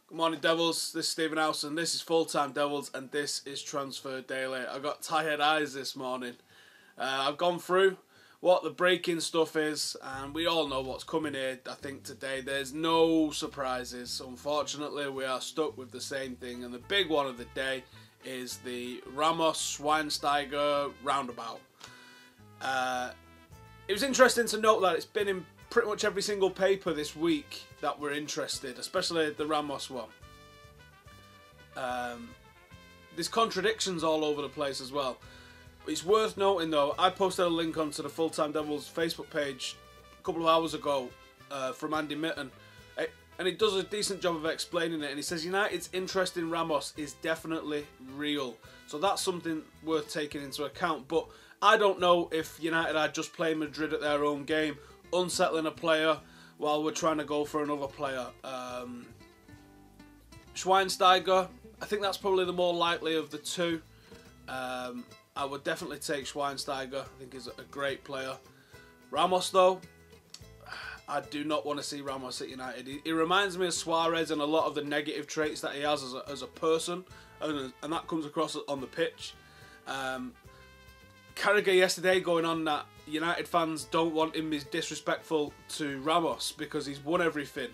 Good morning, Devils. This is Stephen House, and this is Full Time Devils, and this is Transfer Daily. I got tired eyes this morning. I've gone through what the breaking stuff is, and we all know what's coming here. I think today there's no surprises. Unfortunately, we are stuck with the same thing, and the big one of the day is the Ramos Schweinsteiger roundabout. It was interesting to note that it's been in pretty much every single paper this week that we're interested, especially the Ramos one. There's contradictions all over the place as well. It's worth noting though, I posted a link onto the Full Time Devils Facebook page a couple of hours ago from Andy Mitten, and he does a decent job of explaining it, and he says United's interest in Ramos is definitely real, so that's something worth taking into account. But I don't know if United are just playing Madrid at their own game, unsettling a player while we're trying to go for another player. Schweinsteiger, I think that's probably the more likely of the two. I would definitely take Schweinsteiger. I think he's a great player. Ramos though, I do not want to see Ramos at United. He reminds me of Suarez and a lot of the negative traits that he has as a person, and that comes across on the pitch. Carragher yesterday going on that United fans don't want him is disrespectful to Ramos because he's won everything,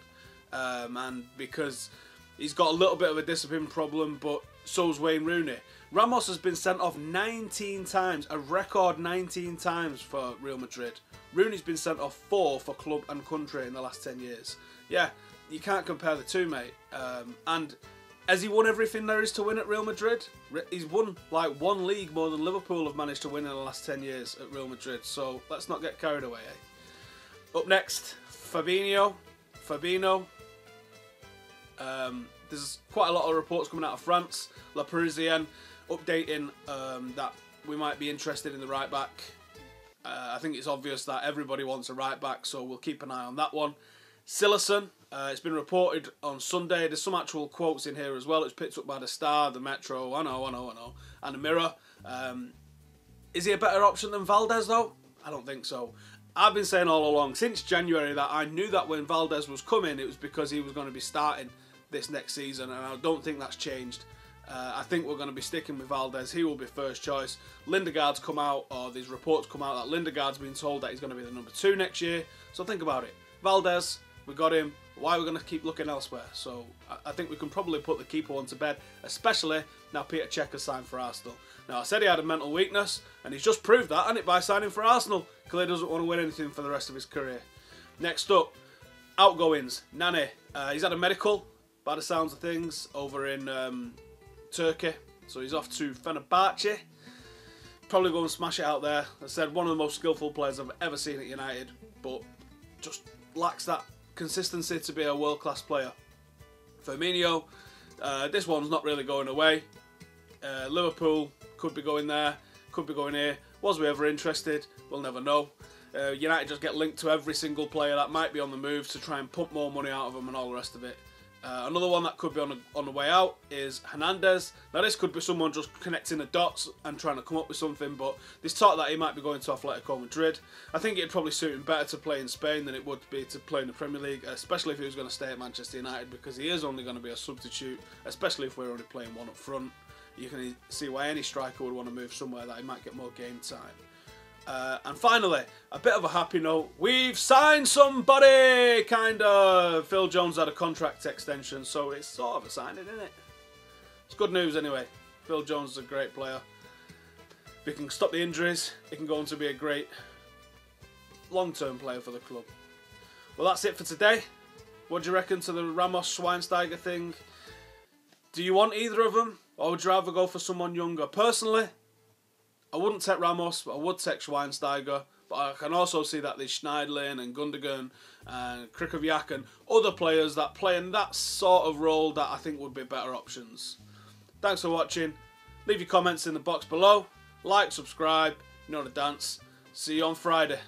and because he's got a little bit of a discipline problem, but so's Wayne Rooney. Ramos has been sent off 19 times, a record 19 times for Real Madrid. Rooney's been sent off 4 for club and country in the last 10 years. Yeah, you can't compare the two, mate. And has he won everything there is to win at Real Madrid? He's won like one league more than Liverpool have managed to win in the last 10 years at Real Madrid. So let's not get carried away, eh? Up next, Fabinho. There's quite a lot of reports coming out of France. La Parisienne updating that we might be interested in the right back. I think it's obvious that everybody wants a right back, so we'll keep an eye on that one. Cillessen, it's been reported on Sunday. There's some actual quotes in here as well. It's picked up by the Star, the Metro, I know, and the Mirror. Is he a better option than Valdez though? I don't think so. I've been saying all along since January that I knew that when Valdez was coming, it was because he was going to be starting this next season, and I don't think that's changed. I think we're going to be sticking with Valdez. He will be first choice. Lindegaard's come out, or these reports come out that Lindegaard's been told that he's going to be the number 2 next year. So think about it. Valdez, we got him. Why are we going to keep looking elsewhere? So I think we can probably put the keeper one to bed, especially now Peter Cech has signed for Arsenal. Now I said he had a mental weakness, and he's just proved that, hasn't it, by signing for Arsenal. Clearly doesn't want to win anything for the rest of his career. Next up, outgoings. Nani. He's had a medical, by the sounds of things, over in Turkey, so he's off to Fenerbahce. Probably go and smash it out there. As I said, one of the most skillful players I've ever seen at United, but just lacks that consistency to be a world-class player. Firmino, this one's not really going away. Liverpool could be going there, could be going here. Was we ever interested? We'll never know. United just get linked to every single player that might be on the move to try and pump more money out of them and all the rest of it. Another one that could be on the way out is Hernandez. Now this could be someone just connecting the dots and trying to come up with something, but there's talk that he might be going to Atletico Madrid. I think it'd probably suit him better to play in Spain than it would be to play in the Premier League, especially if he was going to stay at Manchester United, because he is only going to be a substitute, especially if we're only playing one up front. You can see why any striker would want to move somewhere that he might get more game time. And finally, a bit of a happy note. We've signed somebody, kind of. Phil Jones had a contract extension, so it's sort of a signing, isn't it? It's good news anyway. Phil Jones is a great player. If he can stop the injuries, he can go on to be a great long-term player for the club. Well, that's it for today. What do you reckon to the Ramos Schweinsteiger thing? Do you want either of them, or would you rather go for someone younger? Personally, I wouldn't take Ramos, but I would take Schweinsteiger. But I can also see that there's Schneiderlin and Gundogan and Krikoviak and other players that play in that sort of role that I think would be better options. Thanks for watching. Leave your comments in the box below. Like, subscribe, you know the dance. See you on Friday.